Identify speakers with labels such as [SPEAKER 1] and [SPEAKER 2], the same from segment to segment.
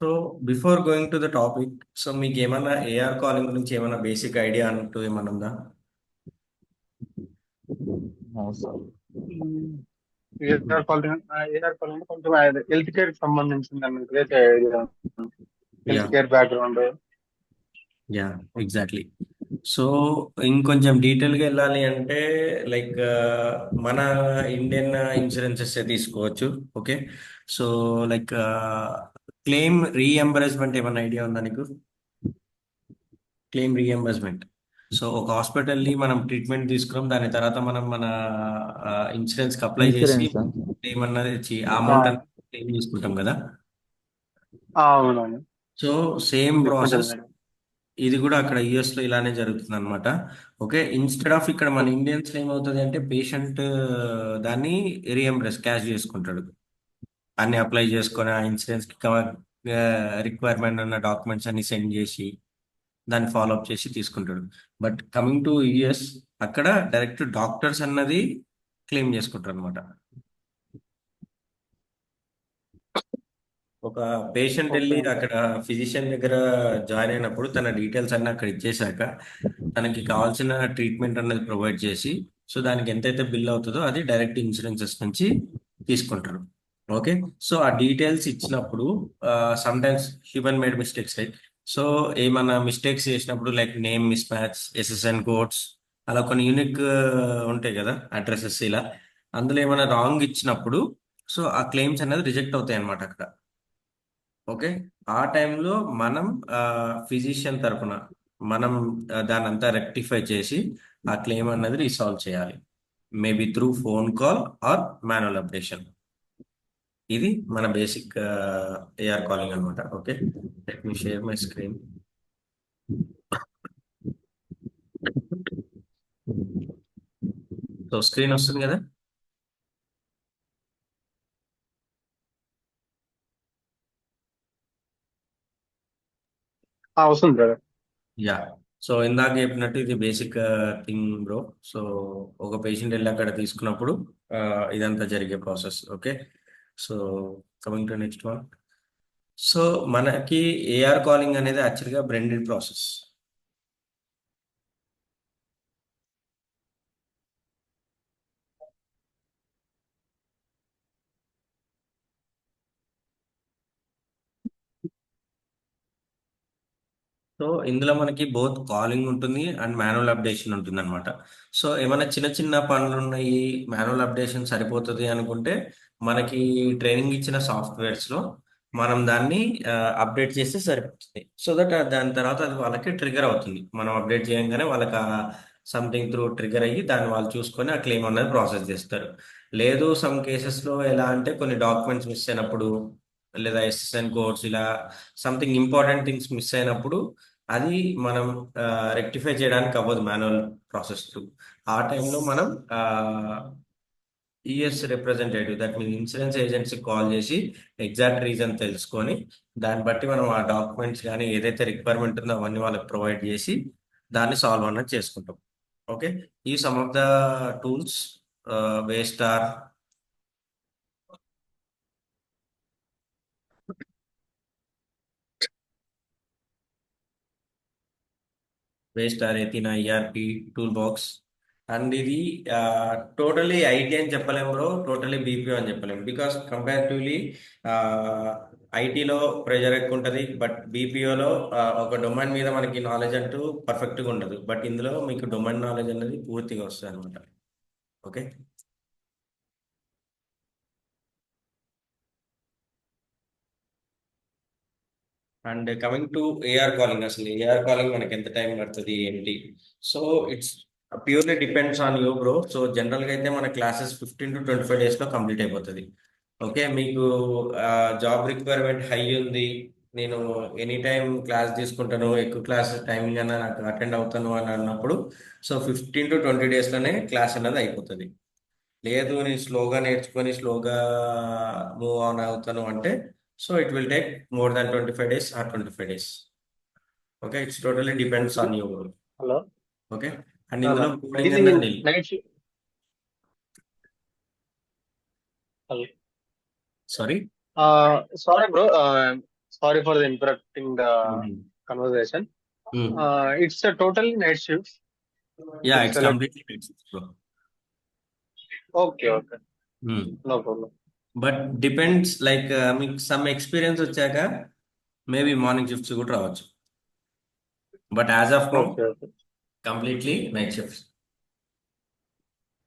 [SPEAKER 1] So before going to the topic, so మీకు ఏమన్నా AR calling గురించి ఏమన్నా బేసిక్ ఐడియా అంటూ ఏమన్నా ఉందా?
[SPEAKER 2] అవును సార్.
[SPEAKER 3] ఏఆర్ కాలింగ్ కొంచెం హెల్త్ కేర్ కి సంబంధించింది అన్నట్టు idea.
[SPEAKER 1] Yeah,
[SPEAKER 3] health care background.
[SPEAKER 1] Yeah, exactly. So ఇంకొంచెం డీటెయిల్గా వెళ్ళాలి అంటే లైక్ మన ఇండియన్ ఇన్సూరెన్సెస్ తీసుకోవచ్చు. Okay. So like claim reimbursement ఏమన్నా ఐడియా ఉందా నీకు? క్లెయిమ్ రీఎంబర్స్మెంట్, సో ఒక హాస్పిటల్ని మనం ట్రీట్మెంట్ తీసుకున్నాం, దాని తర్వాత మనం మన ఇన్సూరెన్స్కి అప్లై చేసి
[SPEAKER 2] ఇన్సూరెన్స్
[SPEAKER 1] క్లెయిమ్ అన్నది ఇచ్చి ఆ అమౌంట్ అన్నది క్లెయిమ్ తీసుకుంటాం కదా.
[SPEAKER 3] అవునవును.
[SPEAKER 1] సో సేమ్
[SPEAKER 3] తీసుకుంటాను
[SPEAKER 1] ప్రాసెస్
[SPEAKER 3] మేడం.
[SPEAKER 1] ఇది కూడా అక్కడ యుఎస్ లో ఇలానే జరుగుతుంది అనమాట. ఓకే. ఇన్స్టెడ్ ఆఫ్ ఇక్కడ మన ఇండియన్స్ ఏమవుతుంది అంటే పేషెంట్ దాన్ని రీఎంబర్స్ క్యాష్ చేసుకుంటాడు. అన్ని అప్లై చేసుకొని ఆ ఇన్సూరెన్స్ కి రిక్వైర్మెంట్ ఉన్న డాక్యుమెంట్స్ అన్ని సెండ్ చేసి దాన్ని ఫాలో అప్ చేసి తీసుకుంటాడు. బట్ కమింగ్ టు యుఎస్, అక్కడ డైరెక్ట్ డాక్టర్స్ అన్నది క్లెయిమ్ చేసుకుంటారు అనమాట. ఒక పేషెంట్
[SPEAKER 3] ఓకే
[SPEAKER 1] వెళ్ళి
[SPEAKER 3] అండి.
[SPEAKER 1] అక్కడ ఫిజిషియన్ దగ్గర జాయిన్ అయినప్పుడు తన డీటెయిల్స్ అన్ని అక్కడ ఇచ్చేశాక తనకి కావాల్సిన ట్రీట్మెంట్ అన్నది ప్రొవైడ్ చేసి, సో దానికి ఎంతైతే బిల్ అవుతుందో అది డైరెక్ట్ ఇన్సూరెన్సెస్ నుంచి తీసుకుంటారు. ఓకే. సో ఆ డీటెయిల్స్ ఇచ్చినప్పుడు some times human made mistakes, right? So ఏమన్నా మిస్టేక్స్ చేసినప్పుడు like name miss match, SSN codes, అలా కొన్ని యూనిక్ ఉంటాయి కదా అడ్రసెస్, ఇలా అందులో ఏమైనా రాంగ్ ఇచ్చినప్పుడు సో ఆ క్లెయిమ్స్ అనేది రిజెక్ట్ అవుతాయి అన్నమాట అక్కడ. ఓకే. ఆ టైంలో మనం ఫిజిషియన్ తరపున మనం దాన్ని అంతా రెక్టిఫై చేసి ఆ క్లెయిమ్ అన్నది రీసాల్వ్ చేయాలి, maybe through phone call or manual updation. ఇది మన బేసిక్ ఏఆర్ కాలింగ్ అనమాట. Okay. Let me share my screen. So screen వస్తుంది కదా.
[SPEAKER 3] వస్తుంది బ్రదర్.
[SPEAKER 1] యా. సో ఇందాక చెప్పినట్టు ఇది బేసిక్ థింగ్ బ్రో. సో ఒక పేషెంట్ వెళ్ళి అక్కడ తీసుకున్నప్పుడు ఇదంతా జరిగే process. Okay. So coming to next one. So మనకి ఏఆర్ కాలింగ్ అనేది యాక్చువల్గా బ్లెండెడ్ ప్రాసెస్. సో ఇందులో మనకి బోత్ కాలింగ్ ఉంటుంది అండ్ మాన్యువల్ అప్డేషన్ ఉంటుంది అనమాట. సో ఏమైనా చిన్న చిన్న పనులు ఉన్నాయి, మాన్యువల్ అప్డేషన్ సరిపోతుంది అనుకుంటే మనకి ట్రైనింగ్ ఇచ్చిన సాఫ్ట్వేర్స్లో మనం దాన్ని అప్డేట్ చేస్తే సరిపోతుంది. సో దట్ దాని తర్వాత అది వాళ్ళకి ట్రిగర్ అవుతుంది. మనం అప్డేట్ చేయగానే వాళ్ళకి సంథింగ్ త్రూ ట్రిగర్ అయ్యి దాన్ని వాళ్ళు చూసుకొని ఆ క్లెయిమ్ అనేది ప్రాసెస్ చేస్తారు. లేదు సమ్ కేసెస్లో ఎలా అంటే కొన్ని డాక్యుమెంట్స్ మిస్ అయినప్పుడు లేదా ఎస్ఎస్ఎన్ కోడ్స్ ఇలా సంథింగ్ ఇంపార్టెంట్ థింగ్స్ మిస్ అయినప్పుడు అది మనం రెక్టిఫై చేయడానికి అవ్వదు మాన్యువల్ ప్రాసెస్ త్రూ. ఆ టైంలో మనం ES representative, that means insurance agency call చేసి ఎగ్జాక్ట్ రీజన్ తెలుసుకొని దాన్ని బట్టి మనం ఆ డాక్యుమెంట్స్ కానీ ఏదైతే రిక్వైర్మెంట్ ఉందో అవన్నీ వాళ్ళకి ప్రొవైడ్ చేసి దాన్ని సాల్వ్ అన్నది చేసుకుంటాం. ఓకే. ఈ some of the tools, Waystar, Waystar, Athena, ERP, toolbox. And ఇది టోటలీ ఐటీ అని చెప్పలేము బ్రో, టోటలీ బీపీఓ అని చెప్పలేము. బికాస్ కంపారిటివ్లీ ఐటీలో ప్రెజర్ ఎక్కువ ఉంటుంది, బట్ బీపీఓలో ఒక డొమైన్ మీద మనకి నాలెడ్జ్ అంటూ పర్ఫెక్ట్గా ఉండదు. బట్ ఇందులో మీకు డొమైన్ నాలెడ్జ్ అనేది పూర్తిగా వస్తుంది అనమాట. Okay. And coming to AR calling, అసలు ఏఆర్ కాలింగ్ మనకి ఎంత టైం పడుతుంది ఏంటి? So it's purely depends on you bro. So జనరల్గా అయితే మన క్లాసెస్ 15 to 25 డేస్లో కంప్లీట్ అయిపోతుంది. ఓకే. మీకు జాబ్ రిక్వైర్మెంట్ హై ఉంది, నేను ఎనీ టైం క్లాస్ తీసుకుంటాను, ఎక్కువ క్లాస్ టైమింగ్ అన్న నాకు అటెండ్ అవుతాను అని అన్నప్పుడు సో 15 to 20 డేస్లోనే క్లాస్ అన్నది అయిపోతుంది. లేదు నేను స్లోగా నేర్చుకొని స్లోగా మూవ్ ఆన్ అవుతాను అంటే so it will take more than 25 days or 25 days. Okay. It's totally depends on you.
[SPEAKER 3] Hello.
[SPEAKER 1] Okay. And ఇందులో కోడింగ్
[SPEAKER 3] ఇది
[SPEAKER 1] అన్నది nil.
[SPEAKER 3] Night shift. Hello.
[SPEAKER 1] Sorry.
[SPEAKER 3] Sorry bro. Sorry for the interrupting the
[SPEAKER 1] Mhm.
[SPEAKER 3] conversation.
[SPEAKER 1] Mm.
[SPEAKER 3] It's a totally night shift.
[SPEAKER 1] Yeah,
[SPEAKER 3] It's
[SPEAKER 1] it's
[SPEAKER 3] like
[SPEAKER 1] completely fixed, bro.
[SPEAKER 3] okay, okay, no problem.
[SPEAKER 1] But depends like మీకు some experience వచ్చాక maybe morning shifts కూడా రావచ్చు. But as of now
[SPEAKER 3] Okay, okay.
[SPEAKER 1] Completely night shifts.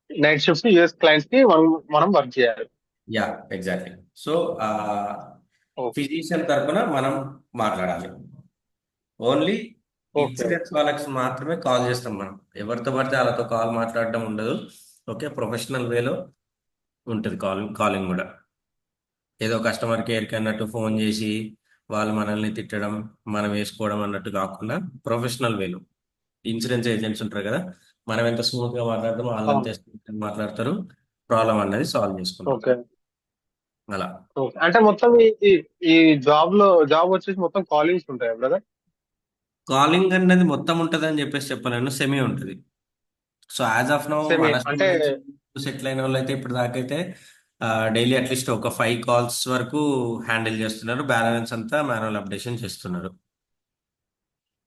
[SPEAKER 3] Night shift US clients కి మనం work చేయాలి.
[SPEAKER 1] Yeah, exactly. So
[SPEAKER 3] okay,
[SPEAKER 1] physician తరపున మనం మాట్లాడాలి. ఓన్లీ
[SPEAKER 3] ఓకే,
[SPEAKER 1] ఇన్సూరెన్స్ వాళ్ళకి మాత్రమే కాల్ చేస్తాం మనం. ఎవరితో పడితే వాళ్ళతో కాల్ మాట్లాడడం ఉండదు. ఓకే, ప్రొఫెషనల్ వేలో ఉంటుంది కాలింగ్ కూడా. ఏదో కస్టమర్ కేర్కి అన్నట్టు ఫోన్ చేసి వాళ్ళు మనల్ని తిట్టడం, మనం వేసుకోవడం అన్నట్టు కాకుండా ప్రొఫెషనల్ వేలో ఇన్సూరెన్స్ ఏజెంట్స్ ఉంటారు కదా, మనం ఎంత స్మూత్ గా మాట్లాడతామో వాళ్ళు అంతే
[SPEAKER 3] అవును,
[SPEAKER 1] స్మూత్ గా మాట్లాడతారు. ప్రాబ్లం అనేది సాల్వ్ చేసుకుంటాం
[SPEAKER 3] ఓకే,
[SPEAKER 1] అలా.
[SPEAKER 3] ఓకే. అంటే మొత్తం ఈ జాబ్ వచ్చేసి మొత్తం కాలింగ్స్ ఉంటాయి బ్రదర్.
[SPEAKER 1] కాలింగ్ అనేది మొత్తం ఉంటుంది అని చెప్పేసి చెప్పలేను, సెమీ ఉంటుంది. So as of now
[SPEAKER 3] same
[SPEAKER 1] మన
[SPEAKER 3] అంటే
[SPEAKER 1] స్టూడెంట్స్ సెటిల్ అయిన వాళ్ళు అయితే ఇప్పుడు దాకైతే డైలీ అట్లీస్ట్ ఒక 5 కాల్స్ వరకు హ్యాండిల్ చేస్తున్నారు. బ్యాలెన్స్ అంతా మాన్యువల్ అప్డేషన్ చేస్తున్నారు.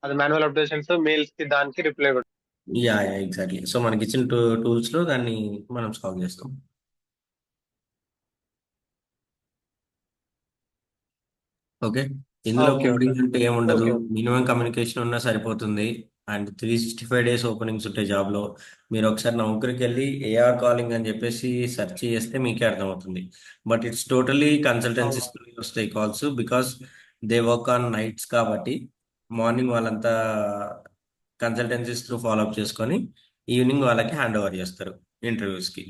[SPEAKER 3] అది మాన్యువల్ అప్డేషన్స్ మెయిల్స్ కి దానికి reply.
[SPEAKER 1] Yeah, yeah, exactly. So మనకి ఇచ్చిన టూల్స్ లో దాన్ని మనం సాల్వ్ చేస్తాం. ఓకే, ఇందులో
[SPEAKER 3] ఓకే, ఓకే,
[SPEAKER 1] కోడింగ్ అంటే ఏముండదు.
[SPEAKER 3] ఓకే,
[SPEAKER 1] మినిమం కమ్యూనికేషన్ ఉన్నా సరిపోతుంది. అండ్ 365 days ఓపెనింగ్స్ ఉంటాయి జాబ్లో. మీరు ఒకసారి నౌకరికి వెళ్ళి ఏఆర్ కాలింగ్ అని చెప్పేసి సెర్చ్ చేస్తే మీకే అర్థమవుతుంది. బట్ ఇట్స్ టోటలీ
[SPEAKER 3] అవును,
[SPEAKER 1] కన్సల్టెన్సీస్ వస్తాయి calls, because they work on nights కాబట్టి. మార్నింగ్ వాళ్ళంతా కన్సల్టెన్సీస్ త్రూ ఫాలో అప్ చేసుకొని ఈవినింగ్ వాళ్ళకి హ్యాండ్ ఓవర్ చేస్తారు ఇంటర్వ్యూస్కి.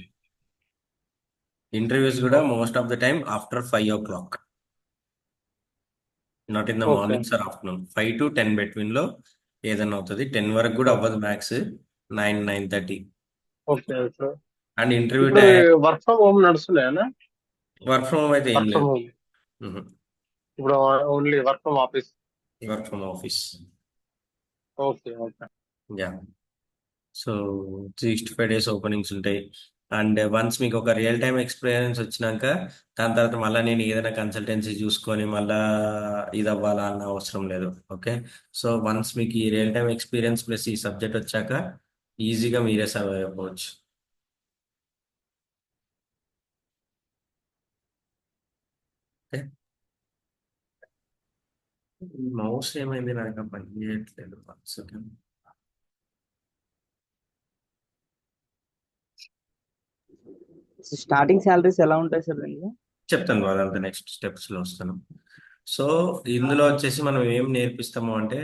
[SPEAKER 1] ఇంటర్వ్యూస్ కూడా most of the time after 5 o'clock, not in the
[SPEAKER 3] okay,
[SPEAKER 1] mornings are afternoon. 5 to 10 between లో ఏదైనా అవుతుంది. 10 వరకు కూడా
[SPEAKER 3] ఓకే,
[SPEAKER 1] అవ్వదు max. 9, 9:30.
[SPEAKER 3] Okay, okay.
[SPEAKER 1] And interview
[SPEAKER 3] ఇప్పుడు
[SPEAKER 1] time
[SPEAKER 3] work from home నడుస్తున్నాయా?
[SPEAKER 1] Work from home అయితే ఏం
[SPEAKER 3] వర్క్ ఫ్రమ్
[SPEAKER 1] లేదు.
[SPEAKER 3] హోమ్ ఇప్పుడు only work from office.
[SPEAKER 1] Work from office.
[SPEAKER 3] Okay, okay,
[SPEAKER 1] yeah. So 365 days openings ఉంటాయి. అండ్ వన్స్ మీకు ఒక real time experience వచ్చినాక దాని తర్వాత మళ్ళీ నేను ఏదైనా కన్సల్టెన్సీ చూసుకొని మళ్ళా ఇది అవ్వాలా అన్న అవసరం లేదు. ఓకే, సో వన్స్ మీకు ఈ రియల్ టైమ్ ఎక్స్పీరియన్స్ ప్లస్ ఈ సబ్జెక్ట్ వచ్చాక ఈజీగా మీరే సర్వైవ్ అవ్వచ్చు. ఓకే, మౌస్ ఏమైంది నాకు పని చేయట్లేదు. One second.
[SPEAKER 2] స్టార్టింగ్ శాలరీస్ ఎలా ఉంటాయి సార్ దీనికి?
[SPEAKER 1] చెప్తాను, అదంతా నెక్స్ట్ స్టెప్స్ లో వస్తాను. సో ఇందులో వచ్చేసి మనం ఏం నేర్పిస్తాము అంటే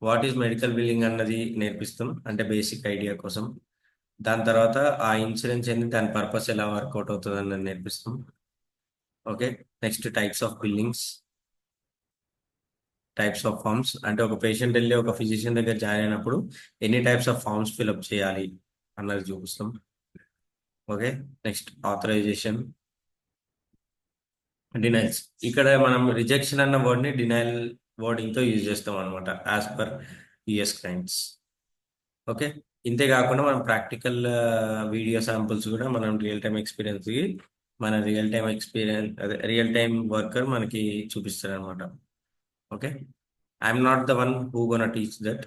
[SPEAKER 1] వాట్ ఈస్ మెడికల్ బిల్లింగ్ అన్నది నేర్పిస్తాం, అంటే బేసిక్ ఐడియా కోసం. దాని తర్వాత ఆ ఇన్సూరెన్స్ ఏంది, దాని పర్పస్ ఎలా వర్కౌట్ అవుతుంది అన్నది నేర్పిస్తాం. Okay, next types of billings, types of forms, అంటే ఒక పేషెంట్ వెళ్ళి ఒక ఫిజిషియన్ దగ్గర జాయిన్ అయినప్పుడు ఎన్ని టైప్స్ ఆఫ్ ఫార్మ్స్ ఫిల్అప్ చేయాలి అన్నది చూపిస్తాం. Okay, next authorisation, denials. ఇక్కడ మనం రిజెక్షన్ అన్న వర్డ్ ని డినైల్ వర్డింగ్ తో యూజ్ చేస్తాం అనమాట, as per US clients. Okay, ఇంతే కాకుండా మనం ప్రాక్టికల్ వీడియో శాంపుల్స్ కూడా మనం రియల్ టైమ్ ఎక్స్పీరియన్స్ మన అదే రియల్ టైమ్ వర్కర్ మనకి చూపిస్తారు అనమాట. Okay, I'm not the one who gonna teach that.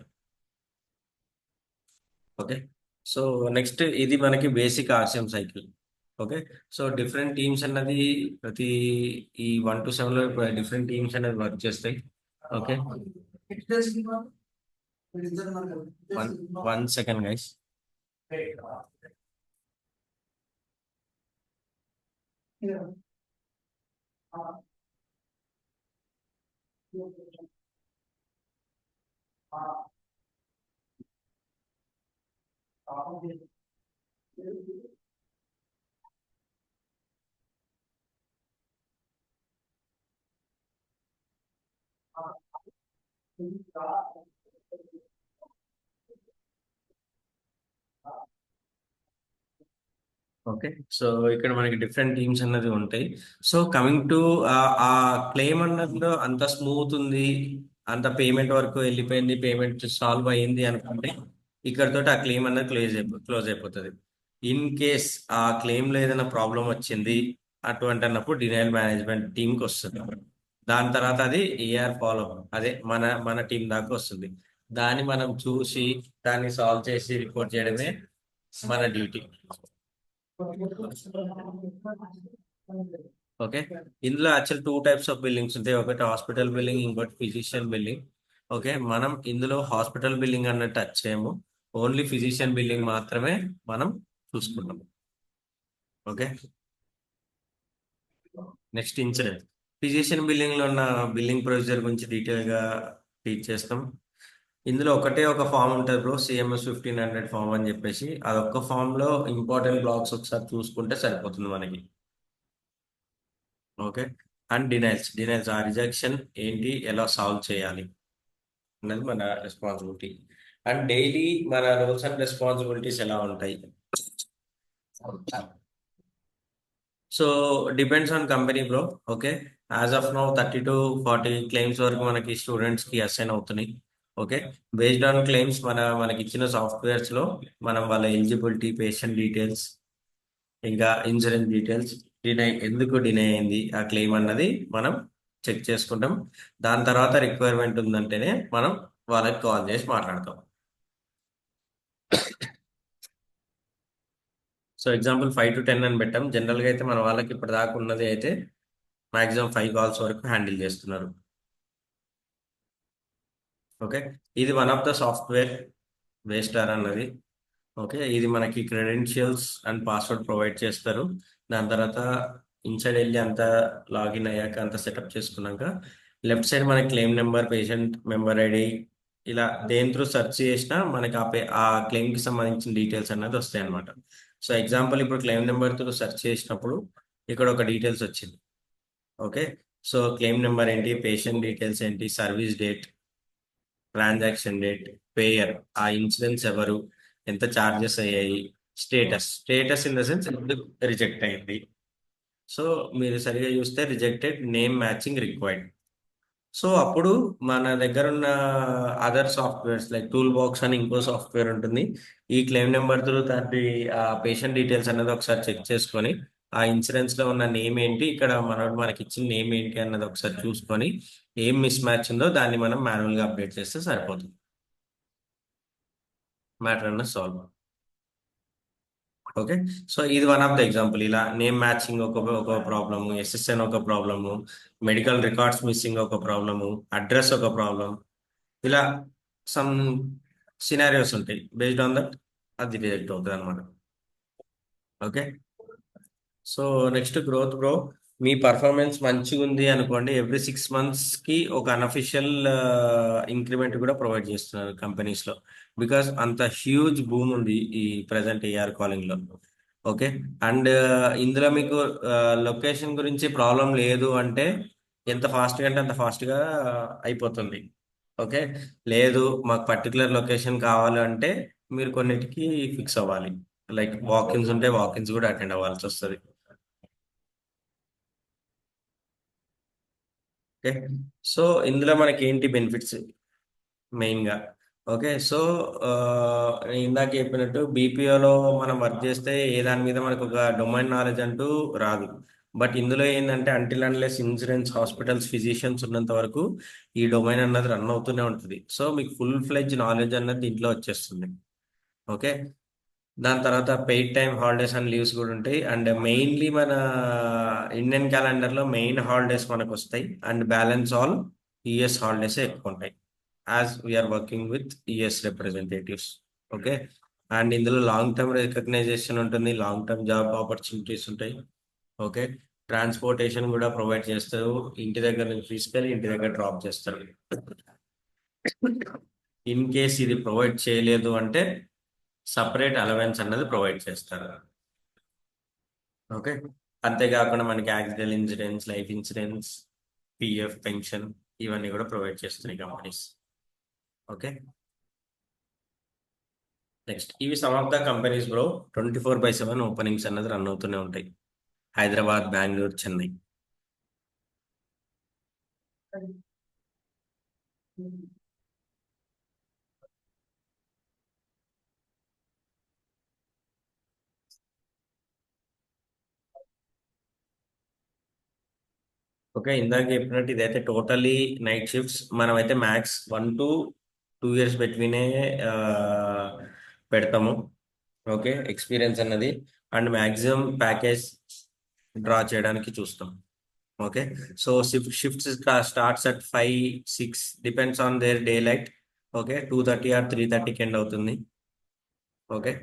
[SPEAKER 1] Okay, so next ఇది మనకి basic RCM cycle. Okay, so different teams అన్నది ప్రతి ఈ 1 to 7 లో డిఫరెంట్ టీమ్స్ అనేది వర్క్ చేస్తాయి. Okay, one second guys. Okay, so ఇక్కడ మనకి డిఫరెంట్ టీమ్స్ అన్నది ఉంటాయి. సో కమింగ్ టు ఆ క్లెయిమ్ అన్నదిలో అంత స్మూత్ ఉంది, అంత పేమెంట్ వరకు వెళ్ళిపోయింది, పేమెంట్ సాల్వ్ అయ్యింది అనుకుంటే ఇక్కడతో ఆ క్లెయిమ్ అన్నది క్లోజ్ అయిపోతుంది. ఇన్ కేస్ ఆ క్లెయిమ్ లో ఏదైనా ప్రాబ్లం వచ్చింది అటువంటి అన్నప్పుడు డినైల్ మేనేజ్మెంట్ టీంకి వస్తుంది. దాని తర్వాత అది ఏఆర్ ఫాలో అదే మన టీం దాకా వస్తుంది. దాన్ని మనం చూసి దాన్ని సాల్వ్ చేసి రిపోర్ట్ చేయడమే మన డ్యూటీ. ఓకే, ఇందులో యాక్చువల్ 2 టైప్స్ ఆఫ్ బిల్డింగ్స్ ఉంటాయి. ఒకటి హాస్పిటల్ బిల్డింగ్, ఇంకోటి ఫిజిషియన్ బిల్డింగ్. ఓకే, మనం ఇందులో హాస్పిటల్ బిల్డింగ్ అన్నట్టు టచ్ చేయము. ఓన్లీ ఫిజిషియన్ బిల్డింగ్ మాత్రమే మనం చూసుకుంటాం. Okay, next insurance. Physician building లో ఉన్న బిల్లింగ్ ప్రొసీజర్ గురించి డీటెయిల్ గా టీచ్ చేస్తాం. ఇందులో ఒకటే ఒక ఫామ్ ఉంటుంది బ్రో, సిఎంఎస్ 1500 ఫామ్ అని చెప్పేసి. అదొక్క ఫామ్ లో ఇంపార్టెంట్ బ్లాక్స్ ఒకసారి చూసుకుంటే సరిపోతుంది మనకి. ఓకే, అండ్ డినైల్స్ ఆ రిజెక్షన్ ఏంటి, ఎలా సాల్వ్ చేయాలి అన్నది మన రెస్పాన్సిబిలిటీ. అండ్ డైలీ మన రోల్స్ అండ్ రెస్పాన్సిబిలిటీస్ ఎలా ఉంటాయి. So depends on company bro. Okay, as of now 30 to 40 claims వరకు మనకి స్టూడెంట్స్ కి అసైన్ అవుతున్నాయి. ఓకే, బేస్డ్ ఆన్ క్లెయిమ్స్ మనకి ఇచ్చిన సాఫ్ట్వేర్స్ లో మనం వాళ్ళ ఎలిజిబిలిటీ, పేషెంట్ డీటెయిల్స్, ఇంకా ఇన్సూరెన్స్ డీటెయిల్స్, ఎందుకు డినై అయింది ఆ క్లెయిమ్ అన్నది మనం చెక్ చేసుకుంటాం. దాని తర్వాత రిక్వైర్మెంట్ ఉందంటేనే మనం వాళ్ళకి కాల్ చేసి మాట్లాడతాం. సో ఎగ్జాంపుల్ 5 to 10 అని పెట్టాం. జనరల్గా అయితే మన వాళ్ళకి ఇప్పుడు దాకా ఉన్నది అయితే మాక్సిమం 5 కాల్స్ వరకు హ్యాండిల్ చేస్తున్నారు. ఓకే, ఇది వన్ ఆఫ్ ద సాఫ్ట్వేర్ వేస్టార్ అన్నది. ఓకే, ఇది మనకి క్రెడెన్షియల్స్ అండ్ పాస్వర్డ్ ప్రొవైడ్ చేస్తారు. దాని తర్వాత ఇన్సైడ్ వెళ్ళి అంతా లాగిన్ అయ్యాక అంతా సెటప్ చేసుకున్నాక లెఫ్ట్ సైడ్ మనకి claim number, patient member ID, ఇలా దేని త్రూ సెర్చ్ చేసినా మనకి ఆ క్లెయిమ్ కి సంబంధించిన డీటెయిల్స్ అన్నది వస్తాయి అనమాట. సో ఎగ్జాంపుల్ ఇప్పుడు క్లెయిమ్ నెంబర్ త్రూ సెర్చ్ చేసినప్పుడు ఇక్కడ ఒక డీటెయిల్స్ వచ్చింది. ఓకే, సో క్లెయిమ్ నెంబర్ ఏంటి, పేషెంట్ డీటెయిల్స్ ఏంటి, service date, transaction date, payer, ఆ ఇన్సూరెన్స్ ఎవరు, ఎంత చార్జెస్ అయ్యాయి, స్టేటస్ ఇన్ ద సెన్స్ ఎందుకు రిజెక్ట్ అయింది. సో మీరు సరిగా చూస్తే rejected, name matching required. So అప్పుడు మన దగ్గర ఉన్న other softwares like tool box అని ఇంకో సాఫ్ట్వేర్ ఉంటుంది. ఈ క్లెయిమ్ నెంబర్ త్రూ దాని ఆ పేషెంట్ డీటెయిల్స్ అనేది ఒకసారి చెక్ చేసుకొని ఆ ఇన్సూరెన్స్ లో ఉన్న నేమ్ ఏంటి, ఇక్కడ మనకి ఇచ్చిన నేమ్ ఏంటి అన్నది ఒకసారి చూసుకొని ఏం మిస్ మ్యాచ్ ఉందో దాన్ని మనం మాన్యువల్ గా అప్డేట్ చేస్తే సరిపోతుంది. మ్యాటర్ అన్నది సాల్వ్. ఓకే, సో ఇది వన్ ఆఫ్ ద ఎగ్జాంపుల్. ఇలా నేమ్ మ్యాచింగ్ ఒక ప్రాబ్లము, ఎస్ఎస్ఎన్ ఒక ప్రాబ్లము, మెడికల్ రికార్డ్స్ మిస్సింగ్ ఒక ప్రాబ్లము, అడ్రస్ ఒక ప్రాబ్లం, ఇలా సమ్ సినారియోస్ ఉంటాయి. బేస్డ్ ఆన్ దట్ అది రిజెక్ట్ అవుతుంది అనమాట. Okay, so next growth bro. మీ పర్ఫార్మెన్స్ మంచిగా ఉంది అనుకోండి, ఎవ్రీ 6 months కి ఒక అన్అఫిషియల్ ఇంక్రిమెంట్ కూడా ప్రొవైడ్ చేస్తున్నారు కంపెనీస్ లో. బికాస్ అంత హ్యూజ్ బూమ్ ఉంది ఈ ప్రజెంట్ ఏఆర్ కాలింగ్ లో. ఓకే, అండ్ ఇందులో మీకు లొకేషన్ గురించి ప్రాబ్లం లేదు అంటే ఎంత ఫాస్ట్గా అంటే అంత ఫాస్ట్గా అయిపోతుంది. ఓకే, లేదు మాకు పర్టికులర్ లొకేషన్ కావాలి అంటే మీరు కొన్నిటికి ఫిక్స్ అవ్వాలి. లైక్ వాకిన్స్ ఉంటే వాకిన్స్ కూడా అటెండ్ అవ్వాల్సి వస్తుంది. ఓకే, సో ఇందులో మనకి ఏంటి బెనిఫిట్స్ మెయిన్ గా. ఓకే, సో ఇందాక చెప్పినట్టు బీపీఓలో మనం వర్క్ చేస్తే ఏ దాని మీద మనకు ఒక డొమైన్ నాలెడ్జ్ అంటూ రాదు. బట్ ఇందులో ఏంటంటే until unless insurance, hospitals, physicians ఉన్నంత వరకు ఈ డొమైన్ అన్నది రన్ అవుతూనే ఉంటుంది. సో మీకు ఫుల్ ఫ్లెడ్జ్ నాలెడ్జ్ అన్నది దీంట్లో వచ్చేస్తుంది. ఓకే, దాని తర్వాత paid time, holidays and leaves కూడా ఉంటాయి. అండ్ మెయిన్లీ మన ఇండియన్ క్యాలెండర్ లో మెయిన్ హాలిడేస్ మనకు వస్తాయి. And balance all US holidays ఎక్కువ ఉంటాయి, as we're working with US representatives. Okay, and ఇందులో లాంగ్ టర్మ్ రికగ్నైజేషన్ ఉంటుంది, లాంగ్ టర్మ్ జాబ్ ఆపర్చునిటీస్ ఉంటాయి. ఓకే, ట్రాన్స్పోర్టేషన్ కూడా ప్రొవైడ్ చేస్తారు. ఇంటి దగ్గర నుంచి తీసుకెళ్ళి ఇంటి దగ్గర డ్రాప్ చేస్తారు. ఇన్ కేస్ ఇది ప్రొవైడ్ చేయలేదు అంటే సపరేట్ అలవెన్స్ అన్నది ప్రొవైడ్ చేస్తారు. ఓకే, అంతేకాకుండా మనకి accident insurance, life insurance, PF, pension, ఇవన్నీ కూడా ప్రొవైడ్ చేస్తున్నాయి కంపెనీస్. ఓకే, నెక్స్ట్ ఇవి some of the companies bro. 24/7 openings అన్నది రన్ అవుతూనే ఉంటాయి. హైదరాబాద్, బెంగళూరు, చెన్నై. ఓకే, ఇందాక చెప్పినట్టు ఇదైతే టోటలీ నైట్ షిఫ్ట్స్. మనమైతే మ్యాక్స్ 1 to 2 years బిట్వీనే పెడతాము. ఓకే, ఎక్స్పీరియన్స్ అన్నది అండ్ మ్యాక్సిమం ప్యాకేజ్ డ్రా చేయడానికి చూస్తాం. Okay, so shifts starts at 5, 6 depends on their daylight. Okay, 2:30 or 3:30కి ఎండ్ అవుతుంది. ఓకే.